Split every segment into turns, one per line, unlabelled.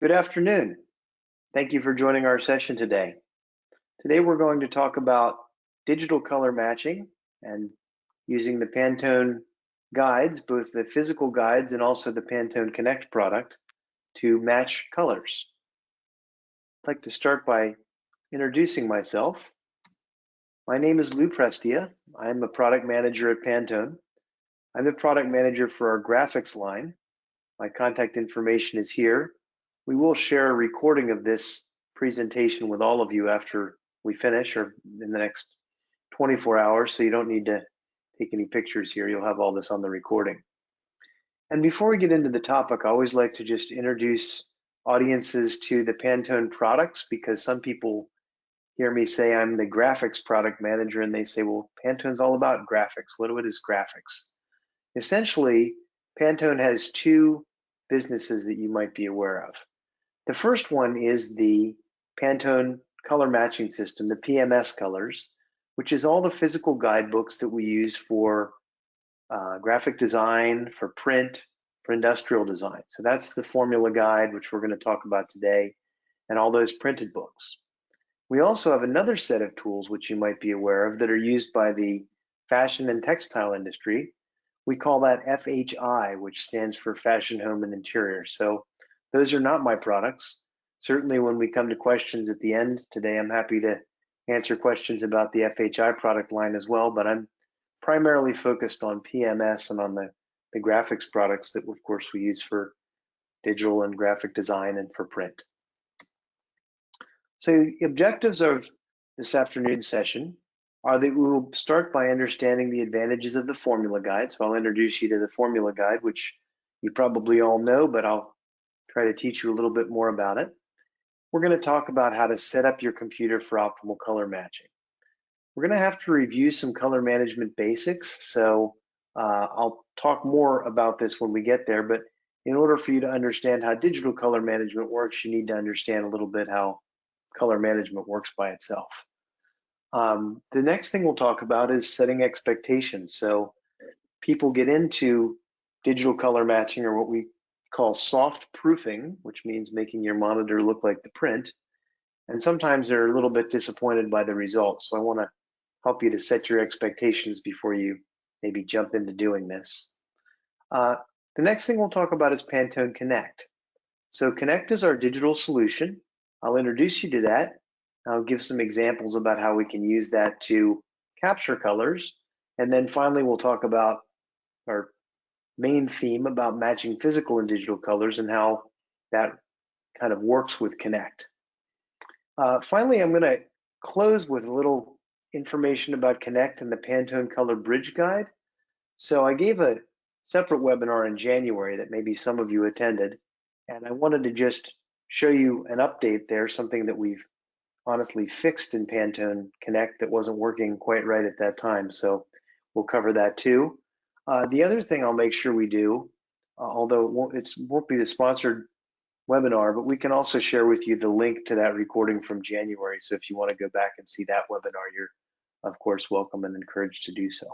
Good afternoon. Thank you for joining our session today. Today we're going to talk about digital color matching and using the Pantone guides, both the physical guides and also the Pantone Connect product to match colors. I'd like to start by introducing myself. My name is Lou Prestia. I'm a product manager at Pantone. I'm the product manager for our graphics line. My contact information is here. We will share a recording of this presentation with all of you after we finish or in the next 24 hours, so you don't need to take any pictures here. You'll have all this on the recording. And before we get into the topic, I always like to just introduce audiences to the Pantone products, because some people hear me say I'm the graphics product manager and they say, well, Pantone's all about graphics. What is graphics? Essentially, Pantone has two businesses that you might be aware of. The first one is the Pantone color matching system, the PMS colors, which is all the physical guidebooks that we use for graphic design, for print, for industrial design. So that's the formula guide, which we're going to talk about today, and all those printed books. We also have another set of tools which you might be aware of that are used by the fashion and textile industry. We call that FHI, which stands for Fashion, Home, and Interior. So those are not my products. Certainly when we come to questions at the end today, I'm happy to answer questions about the FHI product line as well, but I'm primarily focused on PMS and on the graphics products that, of course, we use for digital and graphic design and for print. So the objectives of this afternoon's session are that we will start by understanding the advantages of the formula guide. So I'll introduce you to the formula guide, which you probably all know, but I'll try to teach you a little bit more about it. We're going to talk about how to set up your computer for optimal color matching. We're going to have to review some color management basics, so I'll talk more about this when we get there, but in order for you to understand how digital color management works, you need to understand a little bit how color management works by itself. The next thing we'll talk about is setting expectations. So people get into digital color matching, or what we call soft proofing, which means making your monitor look like the print. And sometimes they're a little bit disappointed by the results. So I want to help you to set your expectations before you maybe jump into doing this. The next thing we'll talk about is Pantone Connect. So Connect is our digital solution. I'll introduce you to that. I'll give some examples about how we can use that to capture colors. And then finally, we'll talk about our main theme about matching physical and digital colors and how that kind of works with Connect. Finally, I'm going to close with a little information about Connect and the Pantone Color Bridge Guide. So I gave a separate webinar in January that maybe some of you attended, and I wanted to just show you an update there, something that we've honestly fixed in Pantone Connect that wasn't working quite right at that time. So we'll cover that too. The other thing I'll make sure we do, although it won't be the sponsored webinar, but we can also share with you the link to that recording from January. So if you want to go back and see that webinar, you're of course welcome and encouraged to do so.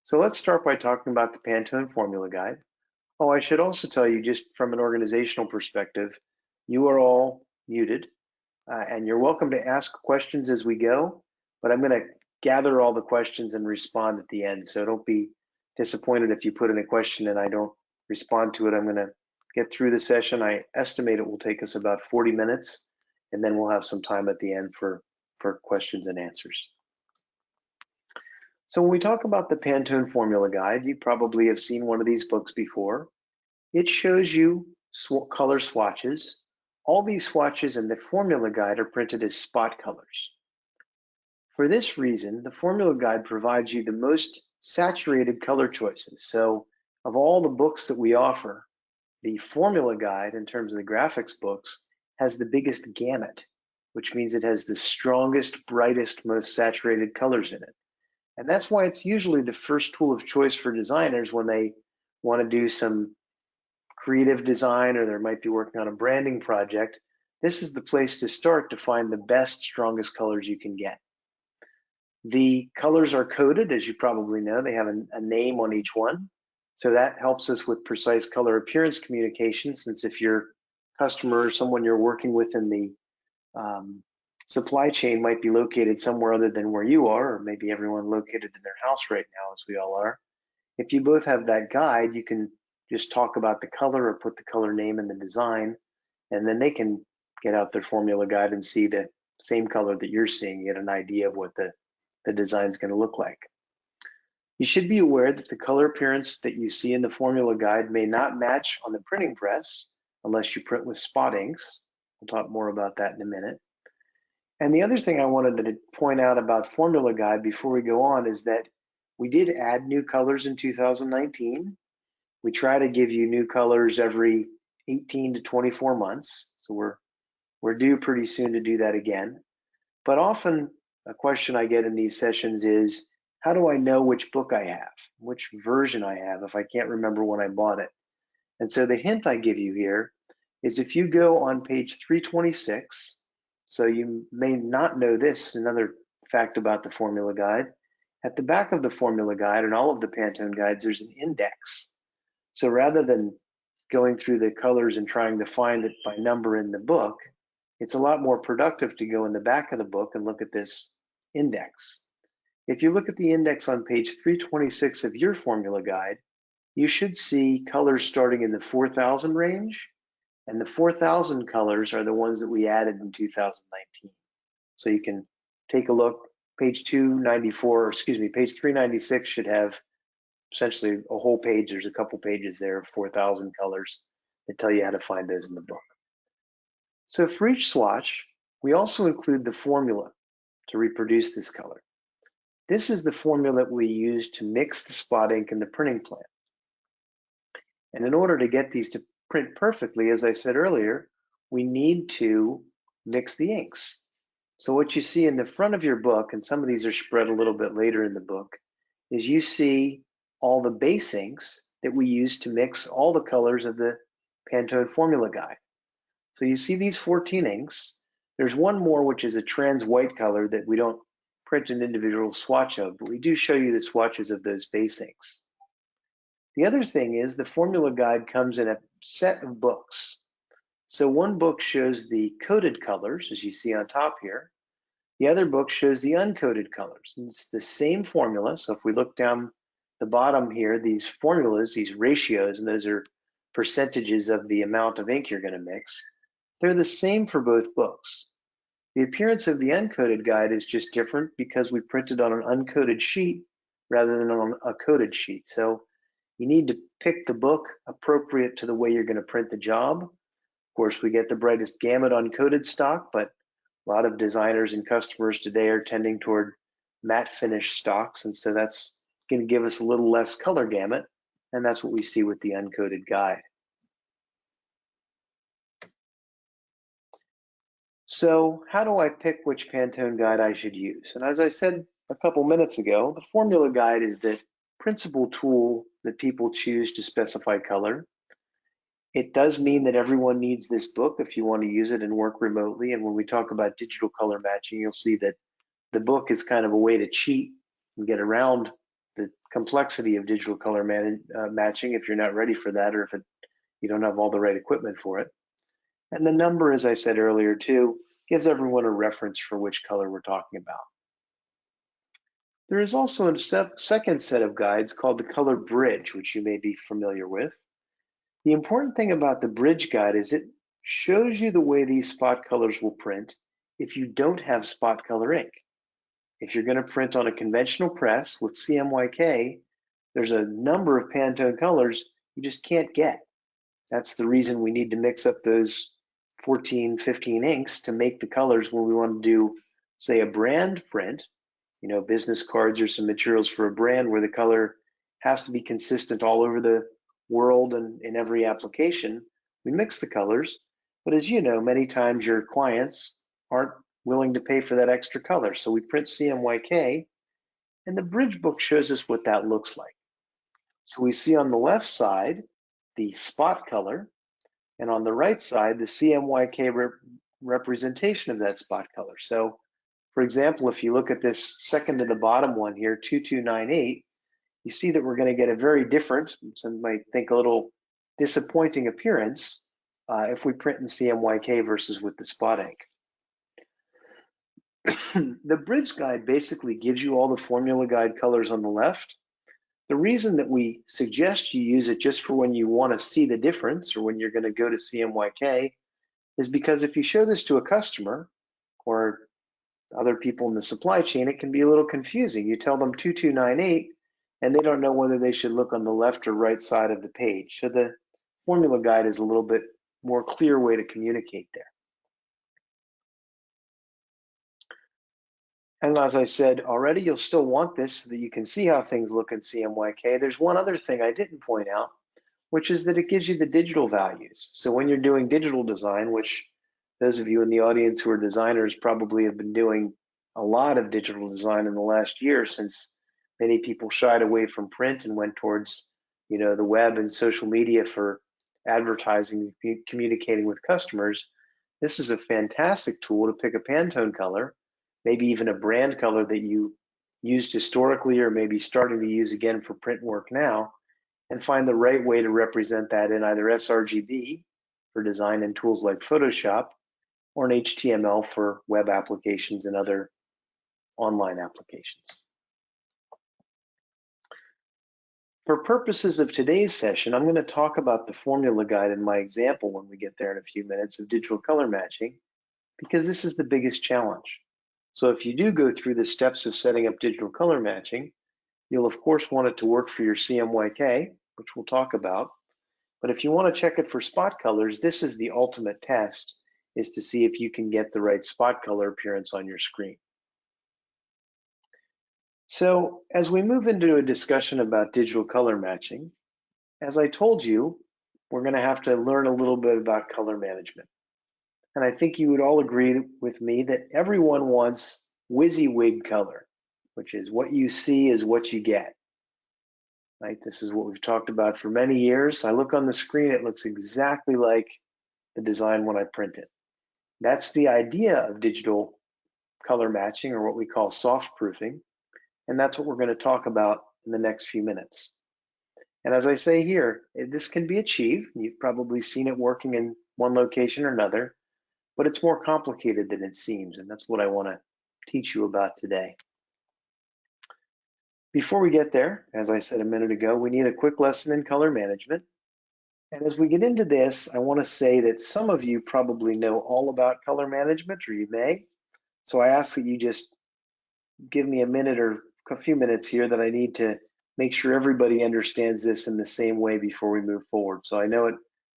So let's start by talking about the Pantone Formula Guide. Oh, I should also tell you, just from an organizational perspective, you are all muted, and you're welcome to ask questions as we go, but I'm going to gather all the questions and respond at the end. So don't be disappointed if you put in a question and I don't respond to it. I'm going to get through the session. I estimate it will take us about 40 minutes, and then we'll have some time at the end for questions and answers. So when we talk about the Pantone Formula Guide, you probably have seen one of these books before. It shows you color swatches. All these swatches in the Formula Guide are printed as spot colors. For this reason, the Formula Guide provides you the most saturated color choices. So of all the books that we offer, the Formula Guide, in terms of the graphics books, has the biggest gamut, which means it has the strongest, brightest, most saturated colors in it. And that's why it's usually the first tool of choice for designers when they want to do some creative design, or they might be working on a branding project. This is the place to start to find the best, strongest colors you can get. The colors are coded, as you probably know. They have a name on each one. So that helps us with precise color appearance communication, since if you're customer or someone you're working with in the supply chain might be located somewhere other than where you are, or maybe everyone located in their house right now, as we all are. If you both have that guide, you can just talk about the color or put the color name in the design, and then they can get out their formula guide and see the same color that you're seeing, get an idea of what the design is going to look like. You should be aware that the color appearance that you see in the formula guide may not match on the printing press unless you print with spot inks. We'll talk more about that in a minute. And the other thing I wanted to point out about formula guide before we go on is that we did add new colors in 2019. We try to give you new colors every 18 to 24 months. So we're due pretty soon to do that again. But often a question I get in these sessions is, how do I know which book I have, which version I have if I can't remember when I bought it? And so the hint I give you here is if you go on page 326, so you may not know this, another fact about the formula guide, at the back of the formula guide and all of the Pantone guides, there's an index. So rather than going through the colors and trying to find it by number in the book, it's a lot more productive to go in the back of the book and look at this index. If you look at the index on page 326 of your formula guide, you should see colors starting in the 4,000 range, and the 4,000 colors are the ones that we added in 2019. So you can take a look. Page 294, or excuse me, page 396 should have essentially a whole page. There's a couple pages there of 4,000 colors that tell you how to find those in the book. So for each swatch, we also include the formula to reproduce this color. This is the formula that we use to mix the spot ink in the printing plant. And in order to get these to print perfectly, as I said earlier, we need to mix the inks. So what you see in the front of your book, and some of these are spread a little bit later in the book, is you see all the base inks that we use to mix all the colors of the Pantone Formula Guide. So you see these 14 inks. There's one more, which is a trans white color that we don't print an individual swatch of, but we do show you the swatches of those base inks. The other thing is the formula guide comes in a set of books. So one book shows the coded colors, as you see on top here. The other book shows the uncoded colors. And it's the same formula. So if we look down the bottom here, these formulas, these ratios, and those are percentages of the amount of ink you're going to mix, they're the same for both books. The appearance of the uncoded guide is just different because we printed on an uncoded sheet rather than on a coded sheet. So you need to pick the book appropriate to the way you're going to print the job. Of course, we get the brightest gamut uncoded stock, but a lot of designers and customers today are tending toward matte finish stocks, and so that's going to give us a little less color gamut, and that's what we see with the uncoded guide. So how do I pick which Pantone guide I should use? And as I said a couple minutes ago, the formula guide is the principal tool that people choose to specify color. It does mean that everyone needs this book if you want to use it and work remotely. And when we talk about digital color matching, you'll see that the book is kind of a way to cheat and get around the complexity of digital color matching if you're not ready for that, or if you don't have all the right equipment for it. And the number, as I said earlier too, gives everyone a reference for which color we're talking about. There is also a second set of guides called the Color Bridge, which you may be familiar with. The important thing about the Bridge guide is it shows you the way these spot colors will print if you don't have spot color ink. If you're going to print on a conventional press with CMYK, there's a number of Pantone colors you just can't get. That's the reason we need to mix up those 14, 15 inks to make the colors when we want to do, say, a brand print, business cards or some materials for a brand where the color has to be consistent all over the world and in every application. We mix the colors, but as you know, many times your clients aren't willing to pay for that extra color. So we print CMYK, and the Bridge book shows us what that looks like. So we see on the left side the spot color, and on the right side the CMYK representation of that spot color. So for example, if you look at this second to the bottom one here, 2298, you see that we're going to get a very different, some might think a little disappointing appearance if we print in CMYK versus with the spot ink. The bridge guide basically gives you all the formula guide colors on the left. The reason that we suggest you use it just for when you want to see the difference or when you're going to go to CMYK is because if you show this to a customer or other people in the supply chain, it can be a little confusing. You tell them 2298 and they don't know whether they should look on the left or right side of the page. So the formula guide is a little bit more clear way to communicate there. And as I said already, you'll still want this so that you can see how things look in CMYK. There's one other thing I didn't point out, which is that it gives you the digital values. So when you're doing digital design, which those of you in the audience who are designers probably have been doing a lot of digital design in the last year, since many people shied away from print and went towards, the web and social media for advertising, communicating with customers. This is a fantastic tool to pick a Pantone color, maybe even a brand color that you used historically or maybe starting to use again for print work now, and find the right way to represent that in either sRGB for design and tools like Photoshop or in HTML for web applications and other online applications. For purposes of today's session, I'm going to talk about the formula guide in my example when we get there in a few minutes of digital color matching, because this is the biggest challenge. So if you do go through the steps of setting up digital color matching, you'll of course want it to work for your CMYK, which we'll talk about. But if you want to check it for spot colors, this is the ultimate test, is to see if you can get the right spot color appearance on your screen. So as we move into a discussion about digital color matching, as I told you, we're going to have to learn a little bit about color management. And I think you would all agree with me that everyone wants WYSIWYG color, which is what you see is what you get. Right? This is what we've talked about for many years. I look on the screen, it looks exactly like the design when I print it. That's the idea of digital color matching, or what we call soft proofing. And that's what we're going to talk about in the next few minutes. And as I say here, this can be achieved. You've probably seen it working in one location or another, but it's more complicated than it seems. And that's what I want to teach you about today. Before we get there, as I said a minute ago, we need a quick lesson in color management. And as we get into this, I want to say that some of you probably know all about color management, or you may. So I ask that you just give me a minute or a few minutes here that I need to make sure everybody understands this in the same way before we move forward. So I know it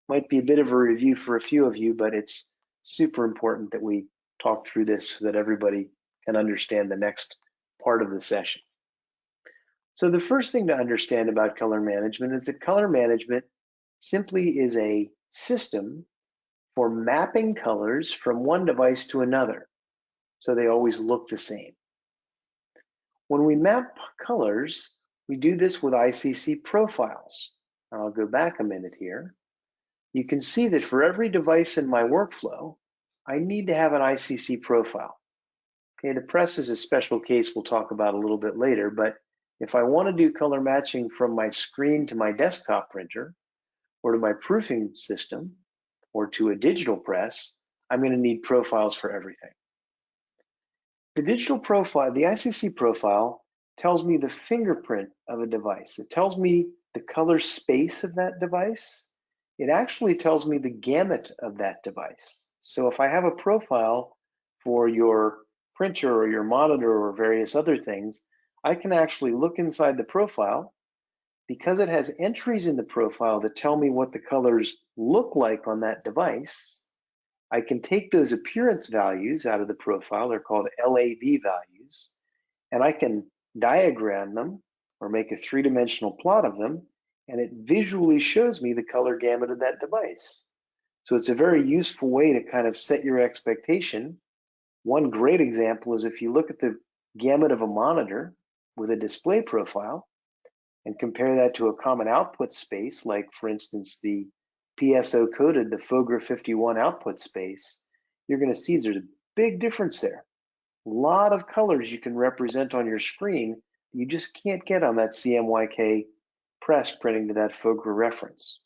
might be a bit of a review for a few of you, but it's super important that we talk through this so that everybody can understand the next part of the session. So the first thing to understand about color management is that color management simply is a system for mapping colors from one device to another, so they always look the same. When we map colors, we do this with ICC Profiles. I'll go back a minute here. You can see that for every device in my workflow, I need to have an ICC profile. Okay, the press is a special case we'll talk about a little bit later, but if I want to do color matching from my screen to my desktop printer, or to my proofing system, or to a digital press, I'm going to need profiles for everything. The digital profile, the ICC profile, tells me the fingerprint of a device. It tells me the color space of that device. It actually tells me the gamut of that device. So if I have a profile for your printer or your monitor or various other things, I can actually look inside the profile. Because it has entries in the profile that tell me what the colors look like on that device, I can take those appearance values out of the profile, they're called LAV values, and I can diagram them or make a three-dimensional plot of them, and it visually shows me the color gamut of that device. So it's a very useful way to kind of set your expectation. One great example is if you look at the gamut of a monitor with a display profile, and compare that to a common output space, like for instance, the PSO coded, the FOGRA 51 output space, you're going to see there's a big difference there. A lot of colors you can represent on your screen you just can't get on that CMYK press printing to that FOGRA reference.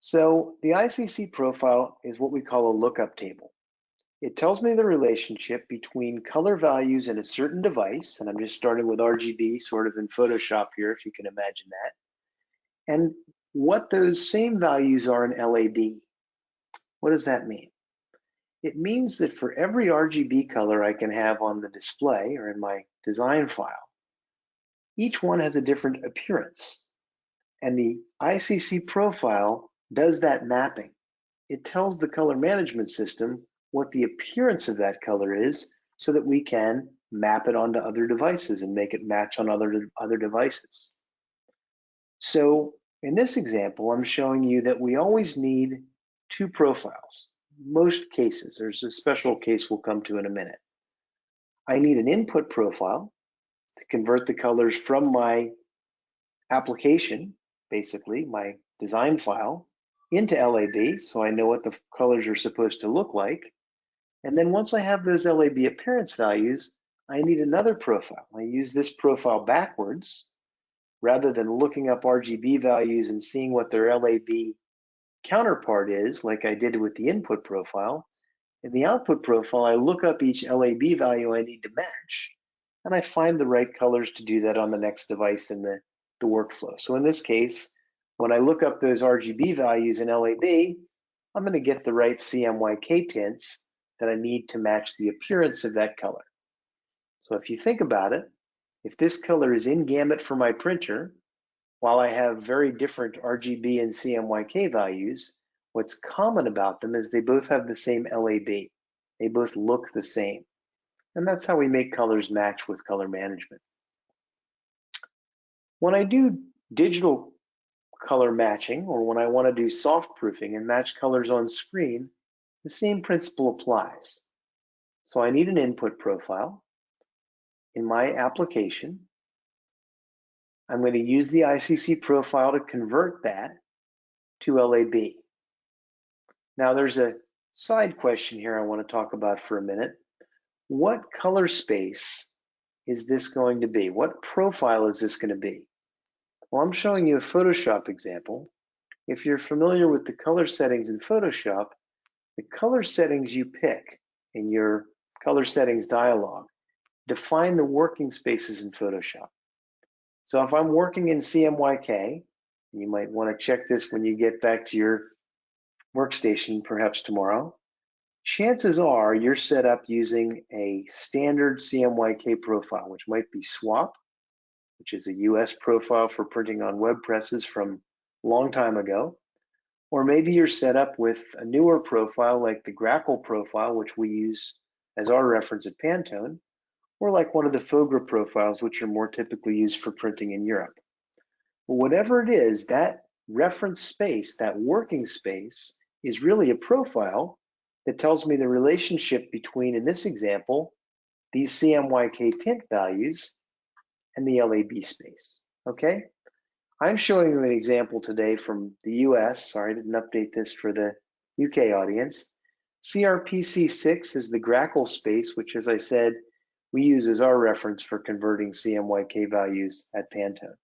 So the ICC profile is what we call a lookup table. It tells me the relationship between color values in a certain device, and I'm just starting with RGB sort of in Photoshop here, if you can imagine that, and what those same values are in LAB. What does that mean? It means that for every RGB color I can have on the display or in my design file, each one has a different appearance. And the ICC profile does that mapping. It tells the color management system what the appearance of that color is so that we can map it onto other devices and make it match on other devices. So in this example, I'm showing you that we always need two profiles. Most cases, there's a special case we'll come to in a minute. I need an input profile to convert the colors from my application, basically my design file, into LAB so I know what the colors are supposed to look like. And then once I have those LAB appearance values, I need another profile. I use this profile backwards rather than looking up RGB values and seeing what their LAB counterpart is, like I did with the input profile. In the output profile, I look up each LAB value I need to match, and I find the right colors to do that on the next device in the workflow. So in this case, when I look up those RGB values in LAB, I'm going to get the right CMYK tints that I need to match the appearance of that color. So if you think about it, if this color is in gamut for my printer, while I have very different RGB and CMYK values, what's common about them is they both have the same LAB. They both look the same. And that's how we make colors match with color management. When I do digital color matching, or when I want to do soft proofing and match colors on screen, the same principle applies. So I need an input profile. In my application, I'm going to use the ICC profile to convert that to LAB. Now there's a side question here I want to talk about for a minute. What color space is this going to be? What profile is this going to be? Well, I'm showing you a Photoshop example. If you're familiar with the color settings in Photoshop, the color settings you pick in your color settings dialog define the working spaces in Photoshop. So if I'm working in CMYK, you might want to check this when you get back to your workstation, perhaps tomorrow, chances are you're set up using a standard CMYK profile, which might be SWAP, which is a US profile for printing on web presses from a long time ago. Or maybe you're set up with a newer profile like the Grackle profile, which we use as our reference at Pantone, or like one of the Fogra profiles, which are more typically used for printing in Europe. But whatever it is, that reference space, that working space, is really a profile that tells me the relationship between, in this example, these CMYK tint values and the LAB space, okay? I'm showing you an example today from the US. Sorry, I didn't update this for the UK audience. CRPC6 is the Grackle space, which, as I said, we use as our reference for converting CMYK values at Pantone.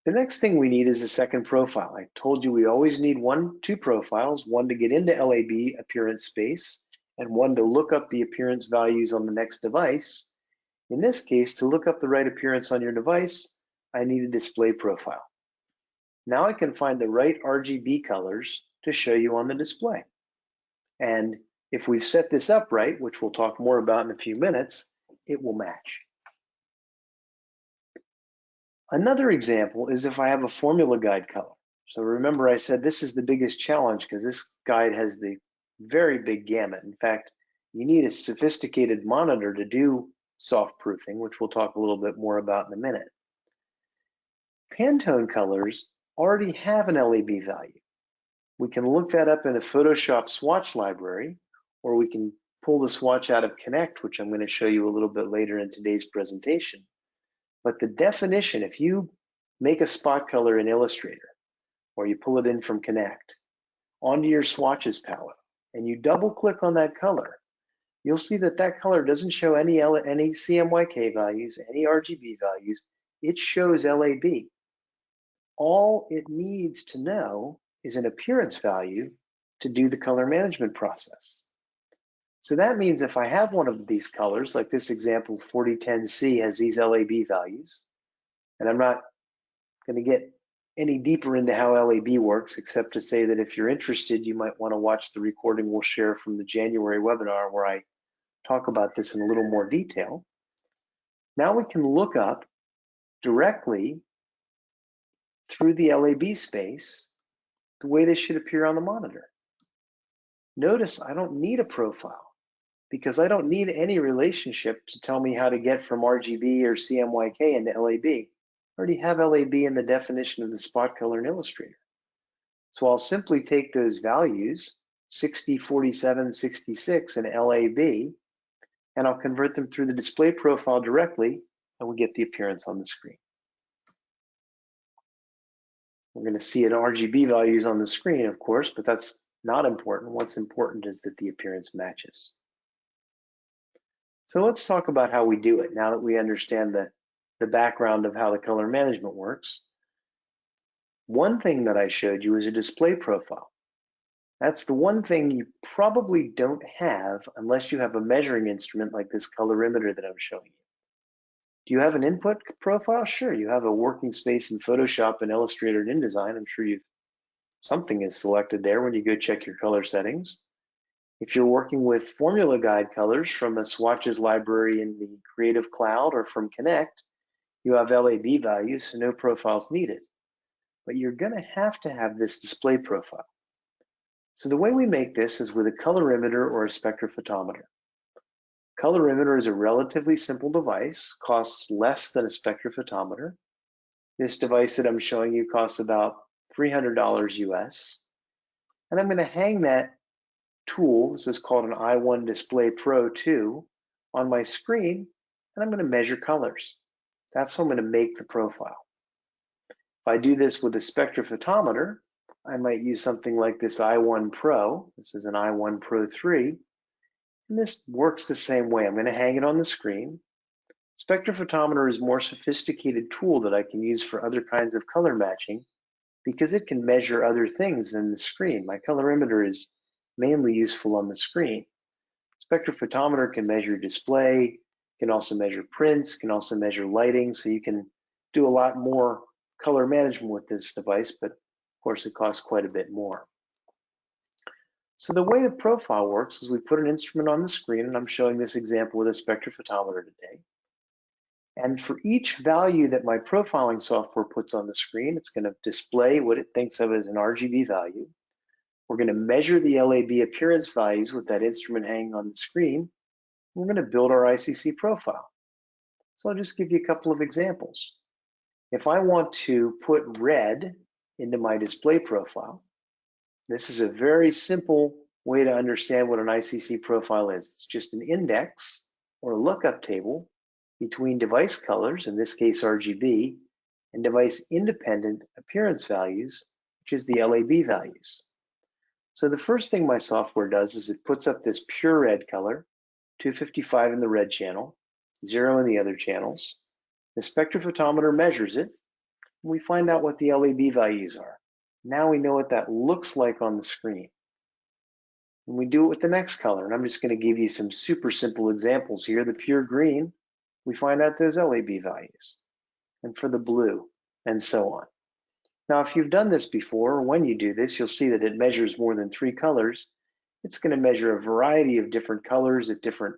The next thing we need is a second profile. I told you we always need two profiles, one to get into LAB appearance space and one to look up the appearance values on the next device. In this case, to look up the right appearance on your device, I need a display profile. Now I can find the right RGB colors to show you on the display. And if we've set this up right, which we'll talk more about in a few minutes, it will match. Another example is if I have a formula guide color. So remember I said this is the biggest challenge because this guide has the very big gamut. In fact, you need a sophisticated monitor to do soft proofing, which we'll talk a little bit more about in a minute. Pantone colors already have an LAB value. We can look that up in a Photoshop swatch library, or we can pull the swatch out of Connect, which I'm going to show you a little bit later in today's presentation. But the definition, if you make a spot color in Illustrator, or you pull it in from Connect, onto your swatches palette, and you double click on that color, you'll see that that color doesn't show any CMYK values, any RGB values, it shows LAB. all it needs to know is an appearance value to do the color management process. So that means if I have one of these colors, like this example 4010C has these LAB values, and I'm not going to get any deeper into how LAB works, except to say that if you're interested, you might want to watch the recording we'll share from the January webinar where I talk about this in a little more detail. Now we can look up directly through the LAB space the way they should appear on the monitor. Notice I don't need a profile because I don't need any relationship to tell me how to get from RGB or CMYK into LAB. I already have LAB in the definition of the spot color in Illustrator. So I'll simply take those values, 60, 47, 66 in LAB, and I'll convert them through the display profile directly, and we get the appearance on the screen. We're going to see an RGB values on the screen, of course, but that's not important. What's important is that the appearance matches. So let's talk about how we do it now that we understand the background of how the color management works. One thing that I showed you is a display profile. That's the one thing you probably don't have unless you have a measuring instrument like this colorimeter that I'm showing you. Do you have an input profile? Sure, you have a working space in Photoshop and Illustrator and InDesign. I'm sure something is selected there when you go check your color settings. If you're working with formula guide colors from a swatches library in the Creative Cloud or from Connect, you have LAB values, so no profiles needed. But you're going to have this display profile. So the way we make this is with a colorimeter or a spectrophotometer. Colorimeter is a relatively simple device, costs less than a spectrophotometer. This device that I'm showing you costs about $300 US. And I'm going to hang that tool, this is called an i1 Display Pro 2, on my screen, and I'm going to measure colors. That's how I'm going to make the profile. If I do this with a spectrophotometer, I might use something like this i1 Pro. This is an i1 Pro 3, and this works the same way. I'm going to hang it on the screen. Spectrophotometer is a more sophisticated tool that I can use for other kinds of color matching because it can measure other things than the screen. My colorimeter is mainly useful on the screen. Spectrophotometer can measure display, can also measure prints, can also measure lighting, so you can do a lot more color management with this device, but of course it costs quite a bit more. So the way the profile works is we put an instrument on the screen, and I'm showing this example with a spectrophotometer today. And for each value that my profiling software puts on the screen, it's going to display what it thinks of as an RGB value. We're going to measure the LAB appearance values with that instrument hanging on the screen. We're going to build our ICC profile. So I'll just give you a couple of examples. If I want to put red into my display profile, this is a very simple way to understand what an ICC profile is. It's just an index or a lookup table between device colors, in this case RGB, and device independent appearance values, which is the LAB values. So the first thing my software does is it puts up this pure red color, 255 in the red channel, 0 in the other channels. The spectrophotometer measures it, and we find out what the LAB values are. Now we know what that looks like on the screen. And we do it with the next color, and I'm just going to give you some super simple examples here. The pure green, we find out those LAB values, and for the blue, and so on. Now, if you've done this before, or when you do this, you'll see that it measures more than 3 colors. It's going to measure a variety of different colors at different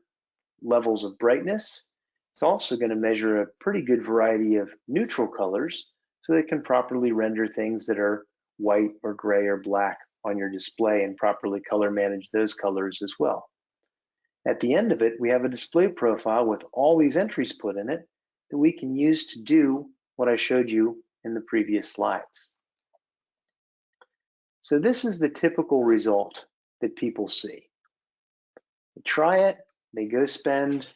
levels of brightness. It's also going to measure a pretty good variety of neutral colors so that it can properly render things that are white or gray or black on your display and properly color manage those colors as well. At the end of it, we have a display profile with all these entries put in it that we can use to do what I showed you in the previous slides. So this is the typical result that people see. They try it, they go spend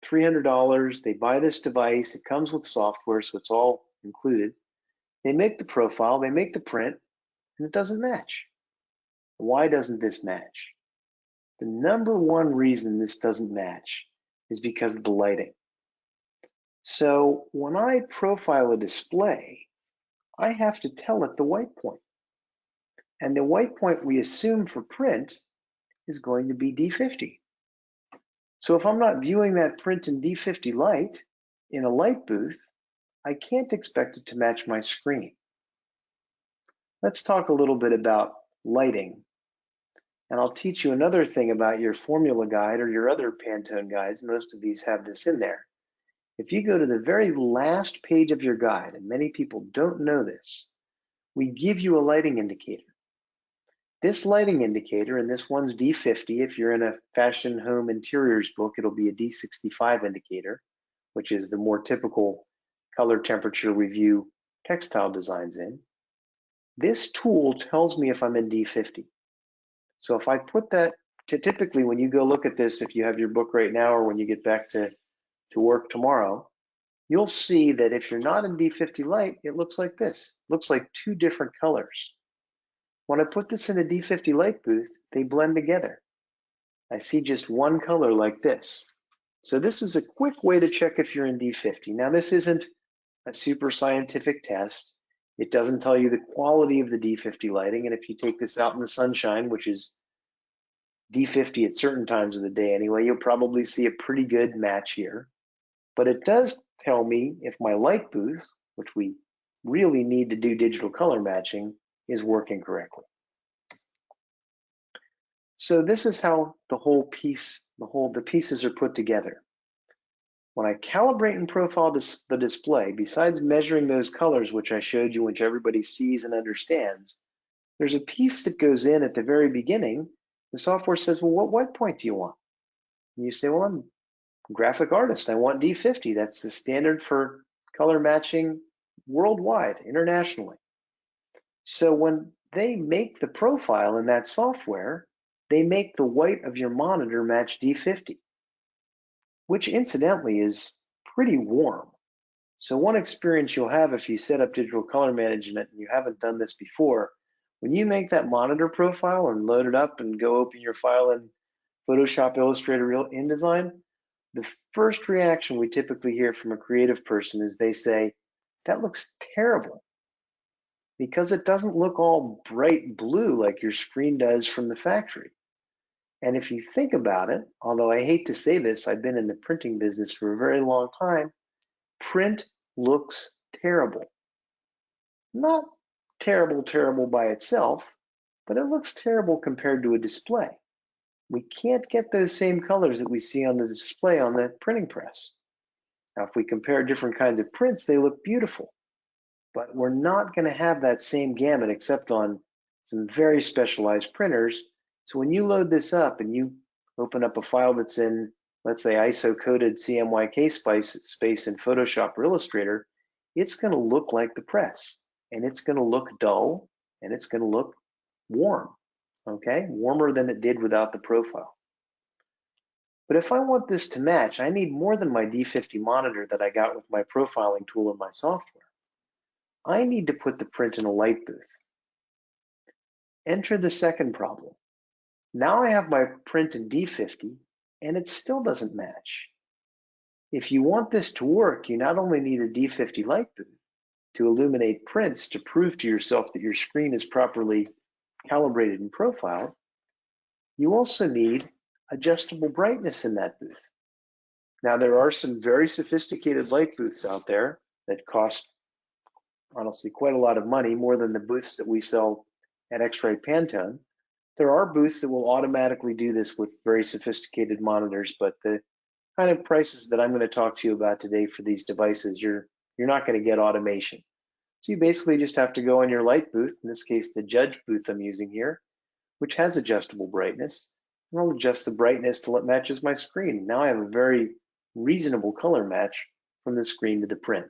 $300, they buy this device, it comes with software, so it's all included. They make the profile, they make the print, and it doesn't match. Why doesn't this match? The number one reason this doesn't match is because of the lighting. So when I profile a display, I have to tell it the white point. And the white point we assume for print is going to be D50. So if I'm not viewing that print in D50 light in a light booth, I can't expect it to match my screen. Let's talk a little bit about lighting. And I'll teach you another thing about your formula guide or your other Pantone guides. Most of these have this in there. If you go to the very last page of your guide, and many people don't know this, we give you a lighting indicator. This lighting indicator, and this one's D50. If you're in a fashion home interiors book, it'll be a D65 indicator, which is the more typical color temperature we view textile designs in. This tool tells me if I'm in D50. So if I put that to, typically when you go look at this, if you have your book right now or when you get back to work tomorrow, you'll see that if you're not in D50 light, it looks like this. It looks like two different colors. When I put this in a D50 light booth, they blend together. I see just one color like this. So this is a quick way to check if you're in D50. Now this isn't a super scientific test. It doesn't tell you the quality of the D50 lighting, and if you take this out in the sunshine, which is D50 at certain times of the day anyway, you'll probably see a pretty good match here. But it does tell me if my light booth, which we really need to do digital color matching, is working correctly. So this is how the whole piece, the pieces are put together. When I calibrate and profile the display, besides measuring those colors, which I showed you, which everybody sees and understands, there's a piece that goes in at the very beginning. The software says, well, what white point do you want? And you say, well, I'm a graphic artist. I want D50. That's the standard for color matching worldwide, internationally. So when they make the profile in that software, they make the white of your monitor match D50, which incidentally is pretty warm. So one experience you'll have if you set up digital color management and you haven't done this before, when you make that monitor profile and load it up and go open your file in Photoshop, Illustrator, InDesign, the first reaction we typically hear from a creative person is they say, that looks terrible, because it doesn't look all bright blue like your screen does from the factory. And if you think about it, although I hate to say this, I've been in the printing business for a very long time, print looks terrible. Not terrible by itself, but it looks terrible compared to a display. We can't get those same colors that we see on the display on the printing press. Now, if we compare different kinds of prints, they look beautiful, but we're not going to have that same gamut except on some very specialized printers. So when you load this up and you open up a file that's in, let's say, ISO-coded CMYK space in Photoshop or Illustrator, it's going to look like the press, and it's going to look dull, and it's going to look warm, okay? Warmer than it did without the profile. But if I want this to match, I need more than my D50 monitor that I got with my profiling tool in my software. I need to put the print in a light booth. Enter the second problem. Now I have my print in D50 and it still doesn't match. If you want this to work, you not only need a D50 light booth to illuminate prints to prove to yourself that your screen is properly calibrated and profiled, you also need adjustable brightness in that booth. Now there are some very sophisticated light booths out there that cost, honestly, quite a lot of money, more than the booths that we sell at X-Ray Pantone. There are booths that will automatically do this with very sophisticated monitors, but the kind of prices that I'm going to talk to you about today for these devices, you're not going to get automation. So you basically just have to go in your light booth, in this case the Judge booth I'm using here, which has adjustable brightness, and I'll adjust the brightness till it matches my screen. Now I have a very reasonable color match from the screen to the print.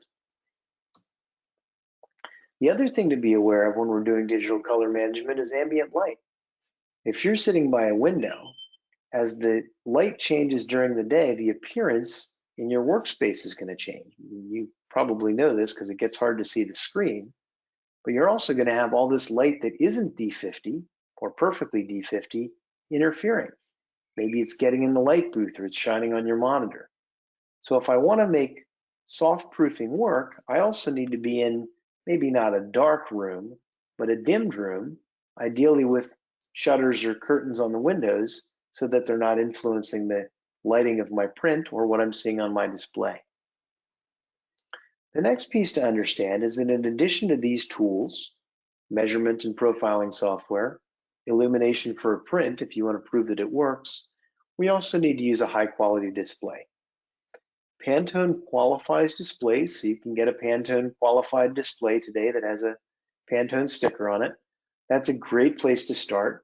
The other thing to be aware of when we're doing digital color management is ambient light. If you're sitting by a window, as the light changes during the day, the appearance in your workspace is going to change. You probably know this because it gets hard to see the screen, but you're also going to have all this light that isn't D50 or perfectly D50 interfering. Maybe it's getting in the light booth or it's shining on your monitor. So if I want to make soft proofing work, I also need to be in maybe not a dark room, but a dimmed room, ideally with shutters or curtains on the windows so that they're not influencing the lighting of my print or what I'm seeing on my display. The next piece to understand is that in addition to these tools, measurement and profiling software, illumination for a print if you want to prove that it works, we also need to use a high quality display. Pantone qualifies displays, so you can get a Pantone qualified display today that has a Pantone sticker on it. That's a great place to start.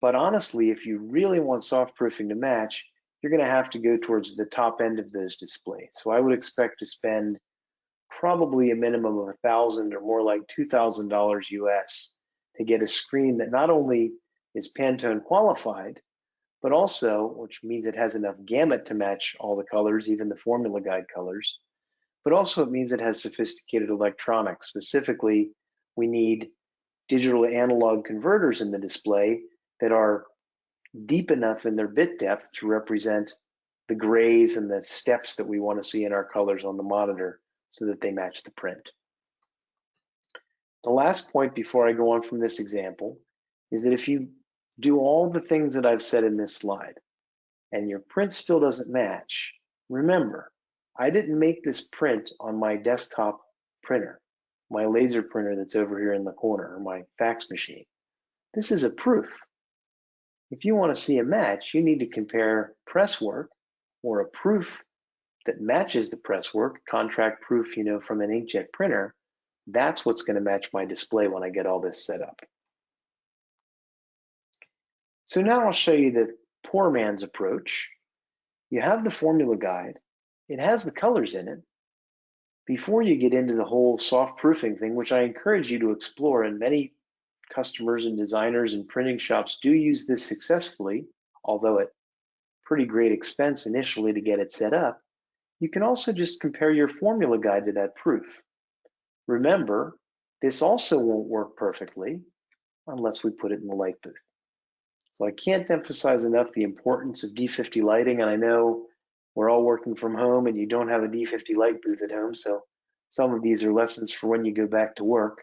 But honestly, if you really want soft proofing to match, you're going to have to go towards the top end of those displays. So I would expect to spend probably a minimum of $1,000 or more like $2,000 US to get a screen that not only is Pantone qualified, but also, which means it has enough gamut to match all the colors, even the Formula Guide colors, but also it means it has sophisticated electronics. Specifically, we need digital to analog converters in the display that are deep enough in their bit depth to represent the grays and the steps that we want to see in our colors on the monitor so that they match the print. The last point before I go on from this example is that if you do all the things that I've said in this slide and your print still doesn't match, remember, I didn't make this print on my desktop printer, my laser printer that's over here in the corner, or my fax machine. This is a proof. If you want to see a match, you need to compare press work or a proof that matches the press work, contract proof, from an inkjet printer. That's what's going to match my display when I get all this set up. So now I'll show you the poor man's approach. You have the formula guide. It has the colors in it. Before you get into the whole soft proofing thing, which I encourage you to explore, and many customers and designers and printing shops do use this successfully, although at pretty great expense initially to get it set up, you can also just compare your formula guide to that proof. Remember, this also won't work perfectly unless we put it in the light booth. So I can't emphasize enough the importance of D50 lighting, and I know we're all working from home and you don't have a D50 light booth at home, so some of these are lessons for when you go back to work,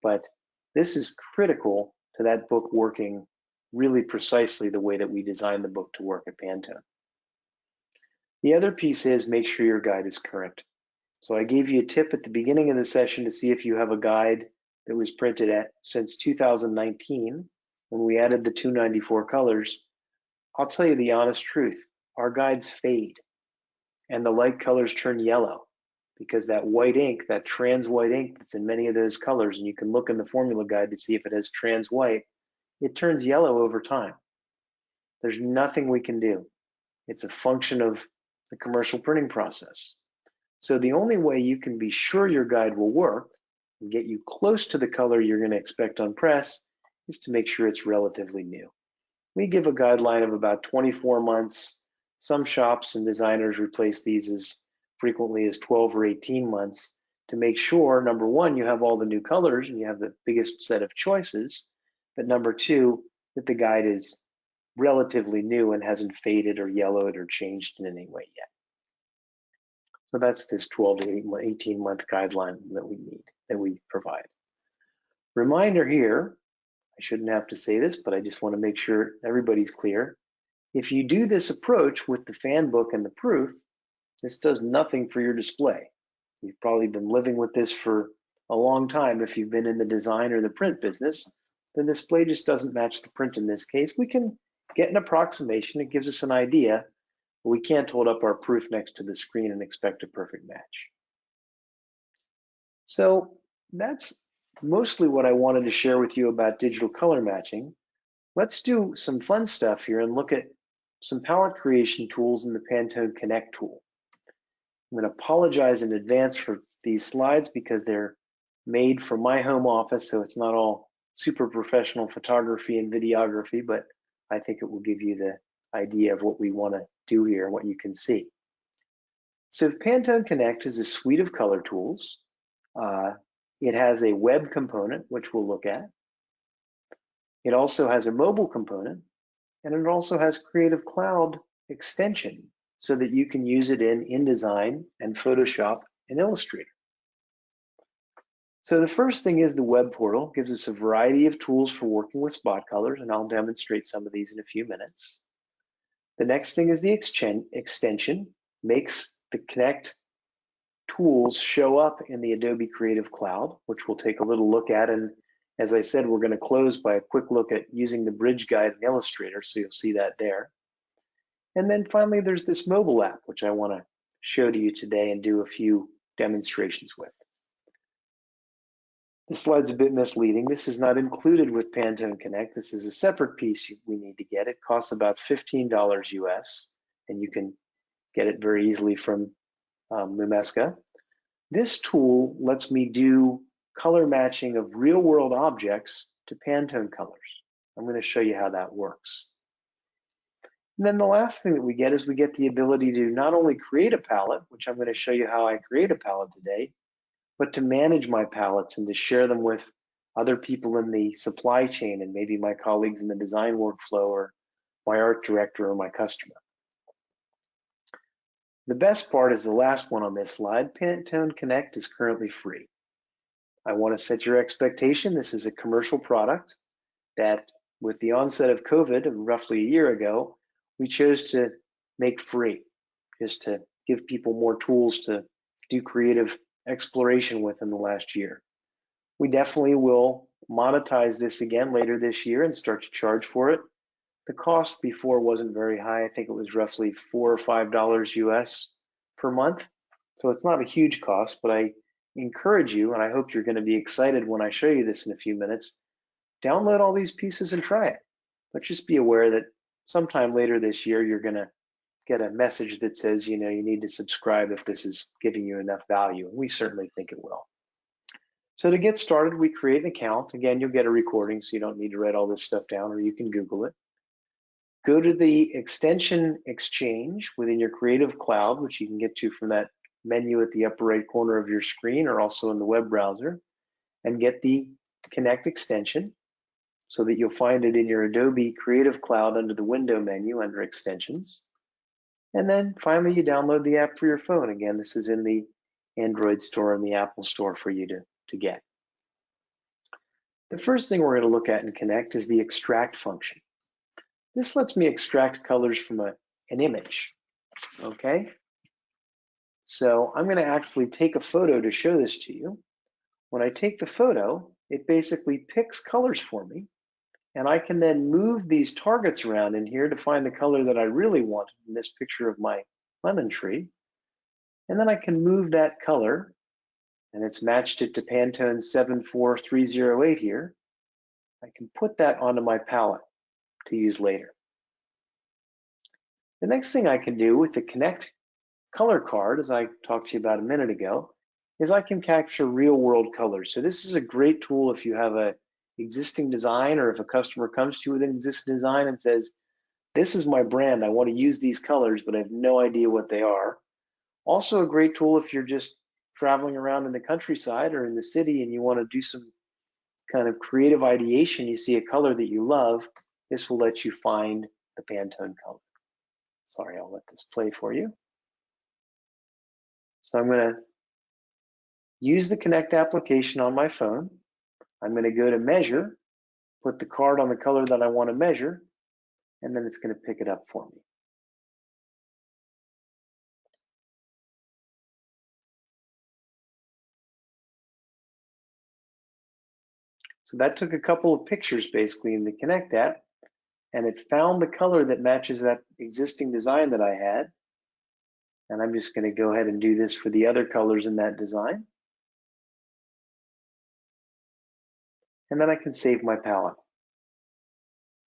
but this is critical to that book working really precisely the way that we designed the book to work at Pantone. The other piece is make sure your guide is current. So I gave you a tip at the beginning of the session to see if you have a guide that was printed since 2019, when we added the 294 colors. I'll tell you the honest truth, our guides fade and the light colors turn yellow because that white ink, that trans white ink that's in many of those colors, and you can look in the formula guide to see if it has trans white, it turns yellow over time. There's nothing we can do. It's a function of the commercial printing process. So the only way you can be sure your guide will work and get you close to the color you're going to expect on press is to make sure it's relatively new. We give a guideline of about 24 months. Some shops and designers replace these as frequently as 12 or 18 months to make sure, number one, you have all the new colors and you have the biggest set of choices, but number two, that the guide is relatively new and hasn't faded or yellowed or changed in any way yet. So that's this 12 to 18 month guideline that we need, that we provide. Reminder here, I shouldn't have to say this, but I just want to make sure everybody's clear. If you do this approach with the fan book and the proof, this does nothing for your display. You've probably been living with this for a long time if you've been in the design or the print business. The display just doesn't match the print in this case. We can get an approximation. It gives us an idea, but we can't hold up our proof next to the screen and expect a perfect match. So that's mostly what I wanted to share with you about digital color matching. Let's do some fun stuff here and look at some palette creation tools in the Pantone Connect tool. I'm going to apologize in advance for these slides because they're made for my home office, so it's not all super professional photography and videography, but I think it will give you the idea of what we want to do here and what you can see. So Pantone Connect is a suite of color tools. It has a web component, which we'll look at. It also has a mobile component, and it also has Creative Cloud extension so that you can use it in InDesign and Photoshop and Illustrator. So the first thing is the web portal gives us a variety of tools for working with spot colors, and I'll demonstrate some of these in a few minutes. The next thing is the extension, makes the Connect tools show up in the Adobe Creative Cloud, which we'll take a little look at. And as I said, we're going to close by a quick look at using the bridge guide in Illustrator, so you'll see that there. And then finally, there's this mobile app, which I want to show to you today and do a few demonstrations with. This slide's a bit misleading. This is not included with Pantone Connect. This is a separate piece we need to get. It costs about $15 US, and you can get it very easily from Lumesca. This tool lets me do color matching of real-world objects to Pantone colors. I'm going to show you how that works. And then the last thing that we get is we get the ability to not only create a palette, which I'm going to show you how I create a palette today, but to manage my palettes and to share them with other people in the supply chain and maybe my colleagues in the design workflow or my art director or my customer. The best part is the last one on this slide. Pantone Connect is currently free. I want to set your expectation. This is a commercial product that, with the onset of COVID roughly a year ago, we chose to make free, just to give people more tools to do creative exploration with in the last year. We definitely will monetize this again later this year and start to charge for it. The cost before wasn't very high. I think it was roughly $4 or $5 US per month. So it's not a huge cost, but I encourage you, and I hope you're going to be excited when I show you this in a few minutes, download all these pieces and try it. But just be aware that sometime later this year, you're going to get a message that says, you need to subscribe if this is giving you enough value. And we certainly think it will. So to get started, we create an account. Again, you'll get a recording, so you don't need to write all this stuff down, or you can Google it. Go to the extension exchange within your Creative Cloud, which you can get to from that menu at the upper right corner of your screen or also in the web browser, and get the Connect extension so that you'll find it in your Adobe Creative Cloud under the window menu under extensions. And then finally, you download the app for your phone. Again, this is in the Android store and the Apple store for you to get. The first thing we're going to look at in Connect is the extract function. This lets me extract colors from an image, okay? So I'm going to actually take a photo to show this to you. When I take the photo, it basically picks colors for me, and I can then move these targets around in here to find the color that I really want in this picture of my lemon tree. And then I can move that color, and it's matched it to Pantone 74308 here. I can put that onto my palette to use later. The next thing I can do with the Connect color card, as I talked to you about a minute ago, is I can capture real world colors. So this is a great tool if you have an existing design, or if a customer comes to you with an existing design and says, this is my brand, I want to use these colors, but I have no idea what they are. Also a great tool if you're just traveling around in the countryside or in the city and you want to do some kind of creative ideation, you see a color that you love, this will let you find the Pantone color. Sorry, I'll let this play for you. So I'm going to use the Connect application on my phone. I'm going to go to measure, put the card on the color that I want to measure, and then it's going to pick it up for me. So that took a couple of pictures basically in the Connect app, and it found the color that matches that existing design that I had. And I'm just going to go ahead and do this for the other colors in that design. And then I can save my palette.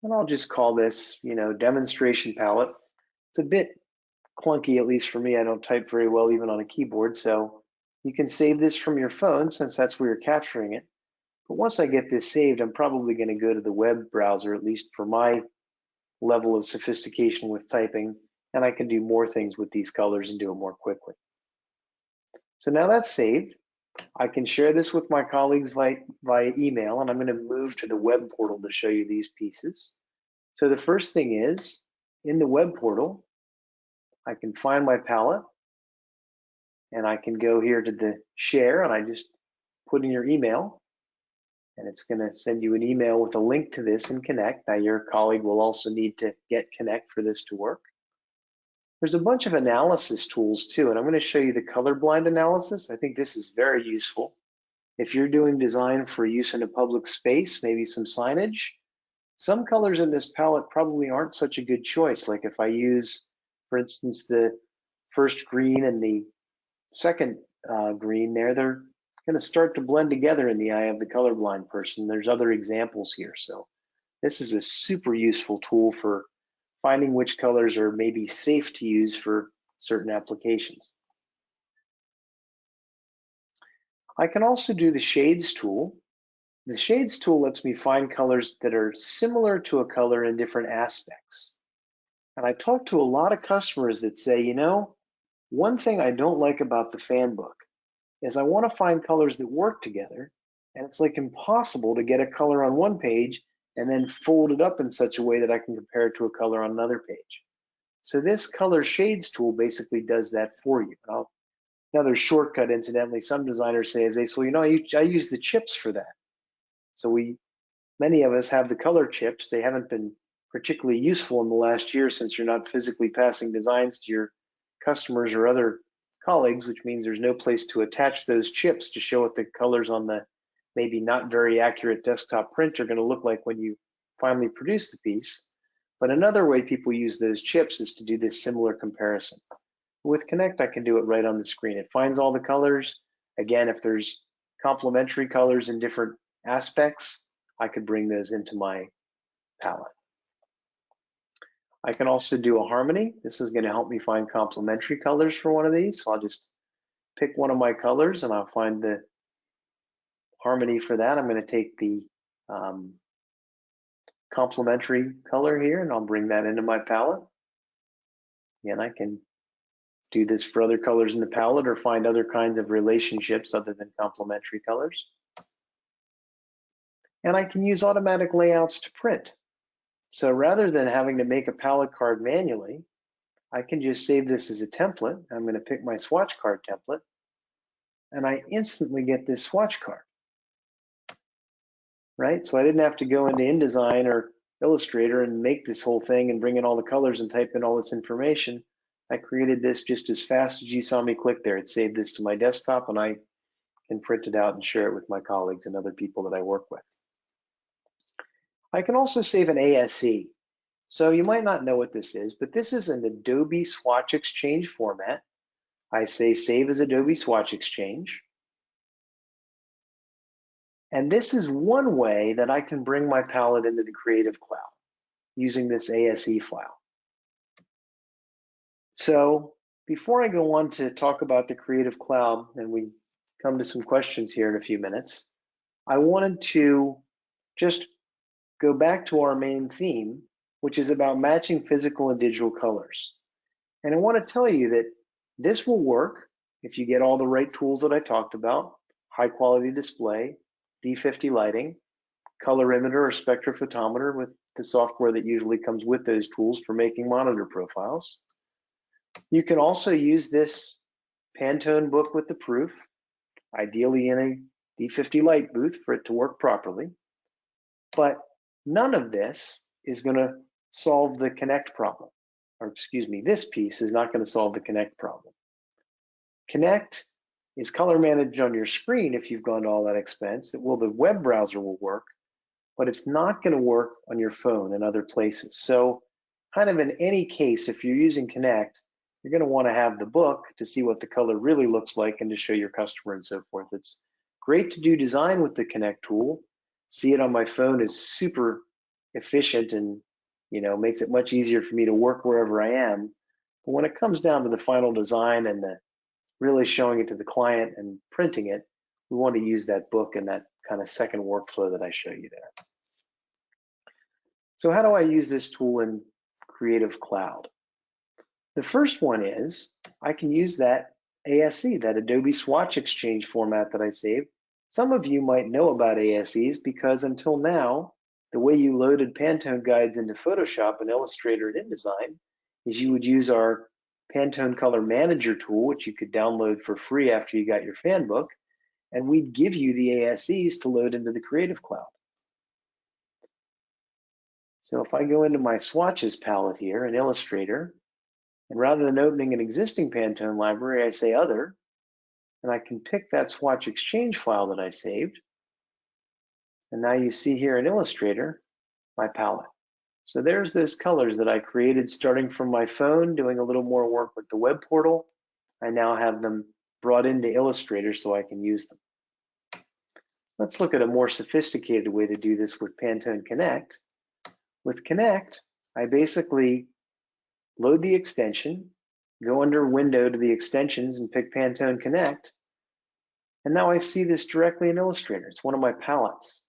And I'll just call this, demonstration palette. It's a bit clunky, at least for me. I don't type very well even on a keyboard. So you can save this from your phone since that's where you're capturing it. But once I get this saved, I'm probably going to go to the web browser, at least for my level of sophistication with typing, and I can do more things with these colors and do it more quickly. So now that's saved. I can share this with my colleagues via email, and I'm going to move to the web portal to show you these pieces. So the first thing is, in the web portal, I can find my palette, and I can go here to the share, and I just put in your email, and it's going to send you an email with a link to this in Connect. Now, your colleague will also need to get Connect for this to work. There's a bunch of analysis tools too, and I'm going to show you the colorblind analysis. I think this is very useful. If you're doing design for use in a public space, maybe some signage, some colors in this palette probably aren't such a good choice. Like if I use, for instance, the first green and the second green there, they're going to start to blend together in the eye of the colorblind person. There's other examples here. So this is a super useful tool for finding which colors are maybe safe to use for certain applications. I can also do the shades tool. The shades tool lets me find colors that are similar to a color in different aspects. And I talk to a lot of customers that say, you know, one thing I don't like about the fan book is I want to find colors that work together, and it's like impossible to get a color on one page and then fold it up in such a way that I can compare it to a color on another page. So this color shades tool basically does that for you. Another shortcut, incidentally, some designers say is well, you know, I use the chips for that. So many of us have the color chips. They haven't been particularly useful in the last year since you're not physically passing designs to your customers or other colleagues, which means there's no place to attach those chips to show what the colors on the maybe not very accurate desktop print are going to look like when you finally produce the piece. But another way people use those chips is to do this similar comparison. With Connect, I can do it right on the screen. It finds all the colors. Again, if there's complementary colors in different aspects, I could bring those into my palette. I can also do a harmony. This is going to help me find complementary colors for one of these. So I'll just pick one of my colors and I'll find the harmony for that. I'm going to take the complementary color here and I'll bring that into my palette. And I can do this for other colors in the palette or find other kinds of relationships other than complementary colors. And I can use automatic layouts to print. So rather than having to make a palette card manually, I can just save this as a template. I'm going to pick my swatch card template, and I instantly get this swatch card, right? So I didn't have to go into InDesign or Illustrator and make this whole thing and bring in all the colors and type in all this information. I created this just as fast as you saw me click there. It saved this to my desktop, and I can print it out and share it with my colleagues and other people that I work with. I can also save an ASE. So you might not know what this is, but this is an Adobe Swatch Exchange format. I say save as Adobe Swatch Exchange. And this is one way that I can bring my palette into the Creative Cloud using this ASE file. So before I go on to talk about the Creative Cloud, and we come to some questions here in a few minutes, I wanted to just go back to our main theme, which is about matching physical and digital colors. And I want to tell you that this will work if you get all the right tools that I talked about: high quality display, D50 lighting, colorimeter or spectrophotometer with the software that usually comes with those tools for making monitor profiles. You can also use this Pantone book with the proof, ideally in a D50 light booth for it to work properly. But none of this is going to solve the Connect problem. Or excuse me, this piece is not going to solve the Connect problem. Connect is color managed on your screen if you've gone to all that expense. The web browser will work, but it's not going to work on your phone and other places. So kind of in any case, if you're using Connect, you're going to want to have the book to see what the color really looks like and to show your customer and so forth. It's great to do design with the Connect tool. See it on my phone is super efficient and makes it much easier for me to work wherever I am. But when it comes down to the final design and the really showing it to the client and printing it, we want to use that book and that kind of second workflow that I show you there. So how do I use this tool in Creative Cloud? The first one is I can use that ASE, that Adobe Swatch Exchange format that I saved. Some of you might know about ASEs because until now, the way you loaded Pantone guides into Photoshop and Illustrator and InDesign is you would use our Pantone Color Manager tool, which you could download for free after you got your fan book, and we'd give you the ASEs to load into the Creative Cloud. So if I go into my swatches palette here in Illustrator, and rather than opening an existing Pantone library, I say Other, and I can pick that swatch exchange file that I saved. And now you see here in Illustrator, my palette. So there's those colors that I created starting from my phone, doing a little more work with the web portal. I now have them brought into Illustrator so I can use them. Let's look at a more sophisticated way to do this with Pantone Connect. With Connect, I basically load the extension, go under Window to the extensions and pick Pantone Connect. And now I see this directly in Illustrator. It's one of my palettes.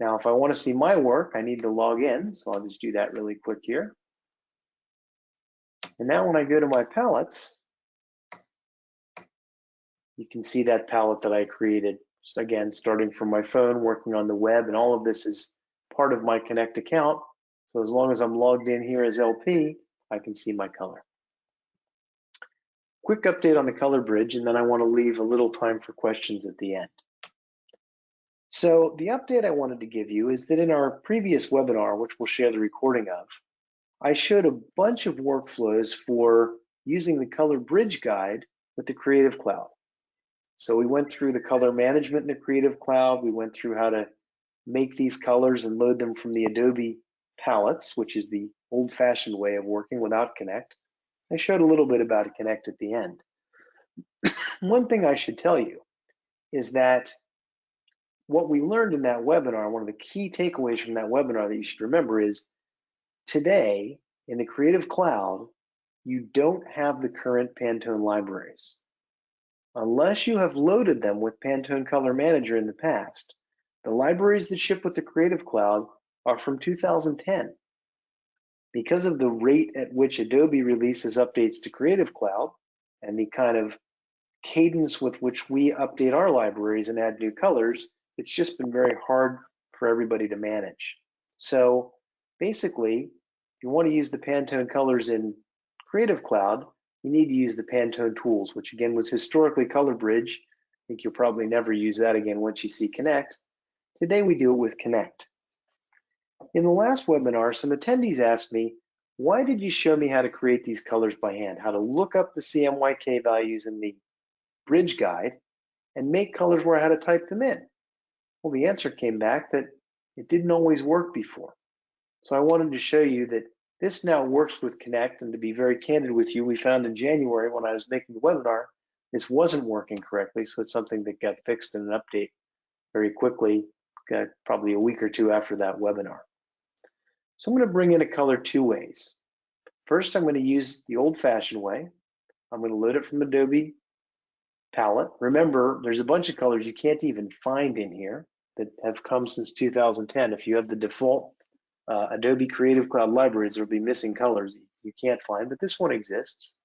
Now, if I want to see my work, I need to log in. So I'll just do that really quick here. And now when I go to my palettes, you can see that palette that I created. So again, starting from my phone, working on the web, and all of this is part of my Connect account. So as long as I'm logged in here as LP, I can see my color. Quick update on the color bridge, and then I want to leave a little time for questions at the end. So the update I wanted to give you is that in our previous webinar, which we'll share the recording of, I showed a bunch of workflows for using the color bridge guide with the Creative Cloud. So we went through the color management in the Creative Cloud. We went through how to make these colors and load them from the Adobe palettes, which is the old-fashioned way of working without Connect. I showed a little bit about Connect at the end. One thing I should tell you is that what we learned in that webinar, one of the key takeaways from that webinar that you should remember is today in the Creative Cloud, you don't have the current Pantone libraries. Unless you have loaded them with Pantone Color Manager in the past, the libraries that ship with the Creative Cloud are from 2010. Because of the rate at which Adobe releases updates to Creative Cloud and the kind of cadence with which we update our libraries and add new colors, it's just been very hard for everybody to manage. So basically, if you want to use the Pantone colors in Creative Cloud, you need to use the Pantone tools, which again was historically Color Bridge. I think you'll probably never use that again once you see Connect. Today we do it with Connect. In the last webinar, some attendees asked me, why did you show me how to create these colors by hand, how to look up the CMYK values in the bridge guide and make colors where I had to type them in? Well, the answer came back that it didn't always work before. So I wanted to show you that this now works with Connect, and to be very candid with you, we found in January when I was making the webinar, this wasn't working correctly, so it's something that got fixed in an update very quickly, probably a week or two after that webinar. So I'm going to bring in a color two ways. First, I'm going to use the old-fashioned way. I'm going to load it from Adobe palette. Remember, there's a bunch of colors you can't even find in here that have come since 2010. If you have the default Adobe Creative Cloud libraries, there'll be missing colors you can't find, but this one exists.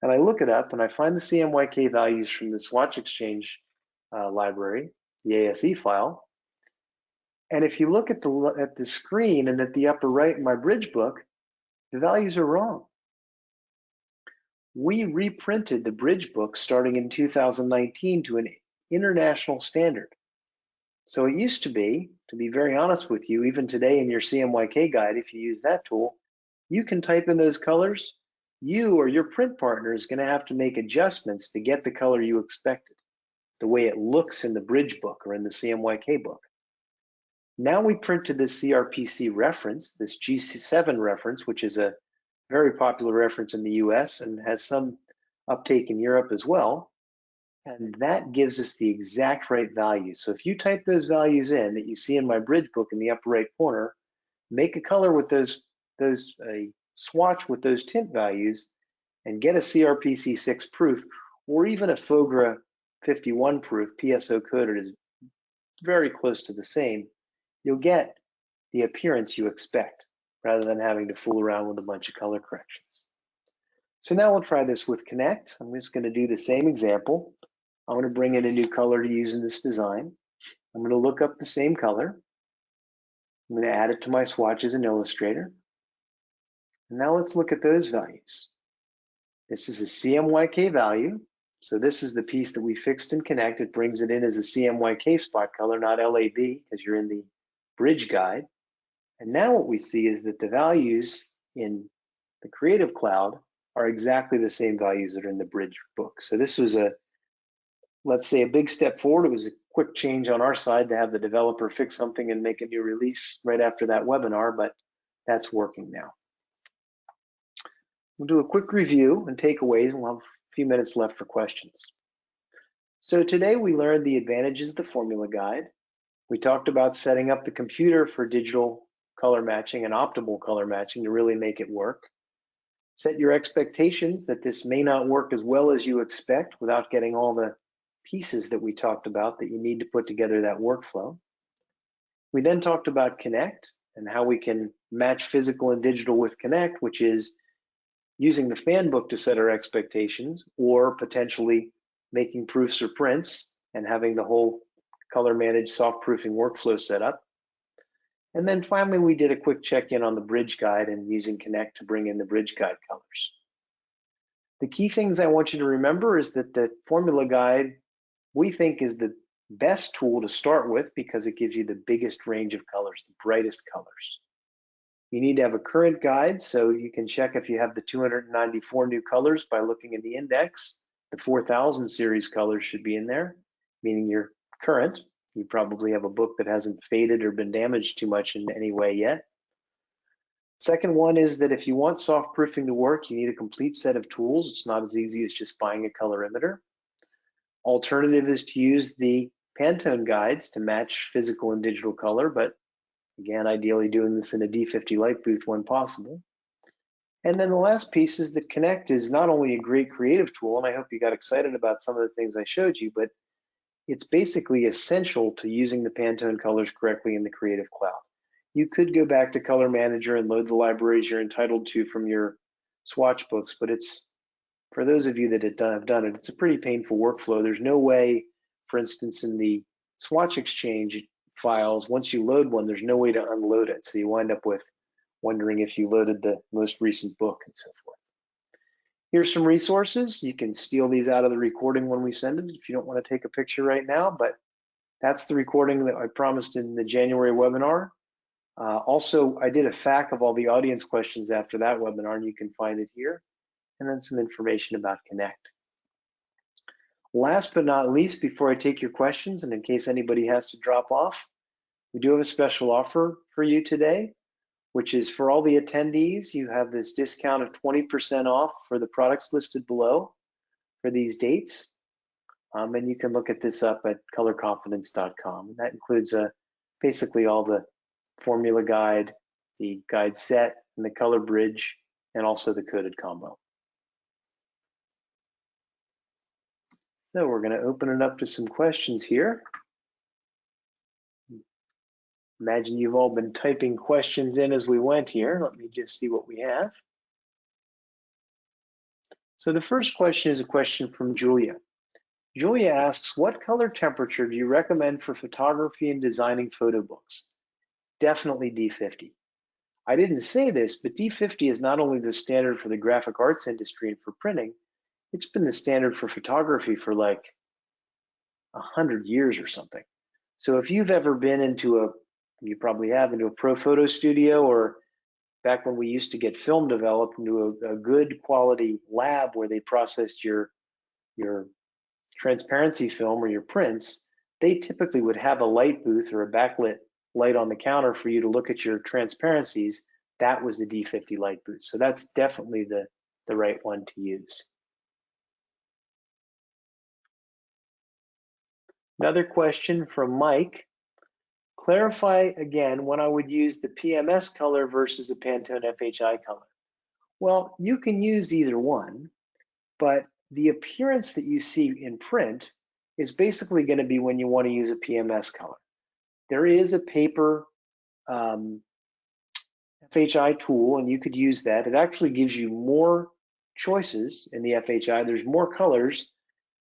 And I look it up and I find the CMYK values from the Swatch Exchange library, the ASE file. And if you look at the screen and at the upper right in my bridge book, the values are wrong. We reprinted the bridge book starting in 2019 to an international standard. So it used to be very honest with you, even today in your CMYK guide, if you use that tool, you can type in those colors. You or your print partner is going to have to make adjustments to get the color you expected, the way it looks in the bridge book or in the CMYK book. Now we print to this CRPC reference, this G7 reference, which is a very popular reference in the US and has some uptake in Europe as well. And that gives us the exact right value. So if you type those values in that you see in my bridge book in the upper right corner, make a color with a swatch with those tint values and get a CRPC 6 proof or even a FOGRA 51 proof, PSO coded is very close to the same, you'll get the appearance you expect rather than having to fool around with a bunch of color corrections. So now we'll try this with Connect. I'm just going to do the same example. I'm going to bring in a new color to use in this design. I'm going to look up the same color. I'm going to add it to my swatches in Illustrator. And now let's look at those values. This is a CMYK value, So this is the piece that we fixed in Connect. It brings it in as a CMYK spot color, not LAB, because you're in the bridge guide. And now what we see is that the values in the Creative Cloud are exactly the same values that are in the bridge book. So this was let's say a big step forward. It was a quick change on our side to have the developer fix something and make a new release right after that webinar, but that's working now. We'll do a quick review and takeaways, and we'll have a few minutes left for questions. So today we learned the advantages of the formula guide. We talked about setting up the computer for digital color matching and optimal color matching to really make it work. Set your expectations that this may not work as well as you expect without getting all the pieces that we talked about that you need to put together that workflow. We then talked about Connect and how we can match physical and digital with Connect, which is using the fan book to set our expectations, or potentially making proofs or prints and having the whole color managed soft proofing workflow set up. And then finally, we did a quick check-in on the bridge guide and using Connect to bring in the bridge guide colors. The key things I want you to remember is that the formula guide we think is the best tool to start with because it gives you the biggest range of colors, the brightest colors. You need to have a current guide, so you can check if you have the 294 new colors by looking in the index. The 4000 series colors should be in there, meaning you're current. You probably have a book that hasn't faded or been damaged too much in any way yet. Second one is that if you want soft proofing to work, you need a complete set of tools. It's not as easy as just buying a colorimeter. Alternative is to use the Pantone guides to match physical and digital color, but again, ideally doing this in a D50 light booth when possible. And then the last piece is that Connect is not only a great creative tool, and I hope you got excited about some of the things I showed you, but it's basically essential to using the Pantone colors correctly in the Creative Cloud. You could go back to Color Manager and load the libraries you're entitled to from your swatch books, but it's, for those of you that have done it, it's a pretty painful workflow. There's no way, for instance, in the swatch exchange files, once you load one, there's no way to unload it. So you wind up with wondering if you loaded the most recent book and so forth. Here's some resources. You can steal these out of the recording when we send it if you don't want to take a picture right now, but that's the recording that I promised in the January webinar. Also, I did a FAQ of all the audience questions after that webinar, and you can find it here. And then some information about Connect. Last but not least, before I take your questions, and in case anybody has to drop off, we do have a special offer for you today, which is for all the attendees, you have this discount of 20% off for the products listed below for these dates. And you can look at this up at colorconfidence.com. And that includes basically all the formula guide, the guide set, and the color bridge, and also the coded combo. So we're going to open it up to some questions here. Imagine you've all been typing questions in as we went here. Let me just see what we have. So the first question is a question from Julia. Julia asks, what color temperature do you recommend for photography and designing photo books? Definitely D50. I didn't say this, but D50 is not only the standard for the graphic arts industry and for printing, it's been the standard for photography for like 100 years or something. So if you've ever been into you probably have, into a pro photo studio, or back when we used to get film developed, into a good quality lab where they processed your transparency film or your prints, they typically would have a light booth or a backlit light on the counter for you to look at your transparencies. That was the D50 light booth. So that's definitely the right one to use. Another question from Mike. Clarify again when I would use the PMS color versus a Pantone FHI color. Well, you can use either one, but the appearance that you see in print is basically going to be when you want to use a PMS color. There is a paper FHI tool, and you could use that. It actually gives you more choices in the FHI. There's more colors,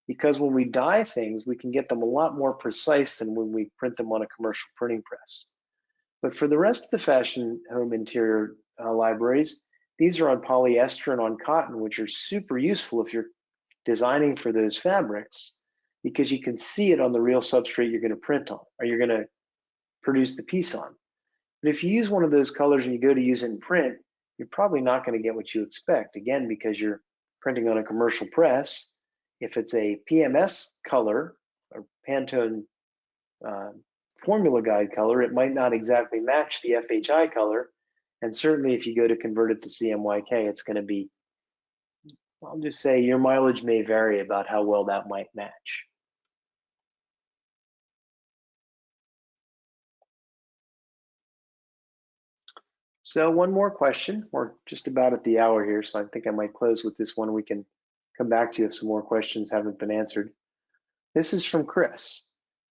because when we dye things, we can get them a lot more precise than when we print them on a commercial printing press. But for the rest of the fashion home interior libraries, these are on polyester and on cotton, which are super useful if you're designing for those fabrics because you can see it on the real substrate you're going to print on or you're going to produce the piece on. But if you use one of those colors and you go to use it in print, you're probably not going to get what you expect, again, because you're printing on a commercial press. If it's a PMS color or Pantone Formula Guide color, it might not exactly match the FHI color. And certainly if you go to convert it to CMYK, it's going to be, I'll just say your mileage may vary about how well that might match. So one more question. We're just about at the hour here, so I think I might close with this one. We can come back to you if some more questions haven't been answered. This is from Chris.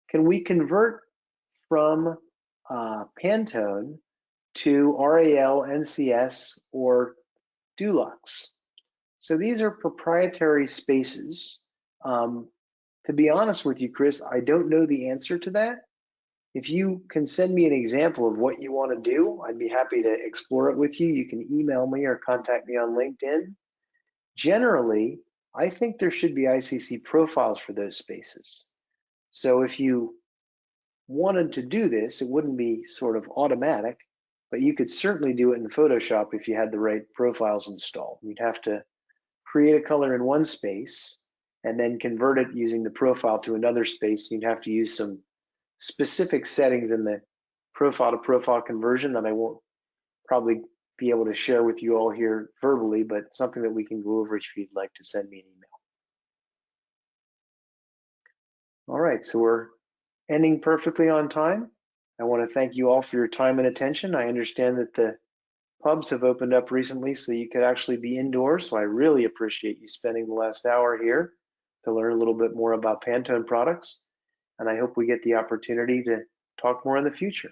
Can we convert from Pantone to RAL, NCS, or Dulux? So these are proprietary spaces. To be honest with you, Chris, I don't know the answer to that. If you can send me an example of what you want to do, I'd be happy to explore it with you. You can email me or contact me on LinkedIn. Generally, I think there should be ICC profiles for those spaces. So if you wanted to do this, it wouldn't be sort of automatic, but you could certainly do it in Photoshop if you had the right profiles installed. You'd have to create a color in one space and then convert it using the profile to another space. You'd have to use some specific settings in the profile to profile conversion that I won't probably be able to share with you all here verbally, but something that we can go over if you'd like to send me an email. All right, so we're ending perfectly on time. I want to thank you all for your time and attention. I understand that the pubs have opened up recently so you could actually be indoors, so I really appreciate you spending the last hour here to learn a little bit more about Pantone products. And I hope we get the opportunity to talk more in the future.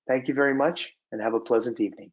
Thank you very much and have a pleasant evening.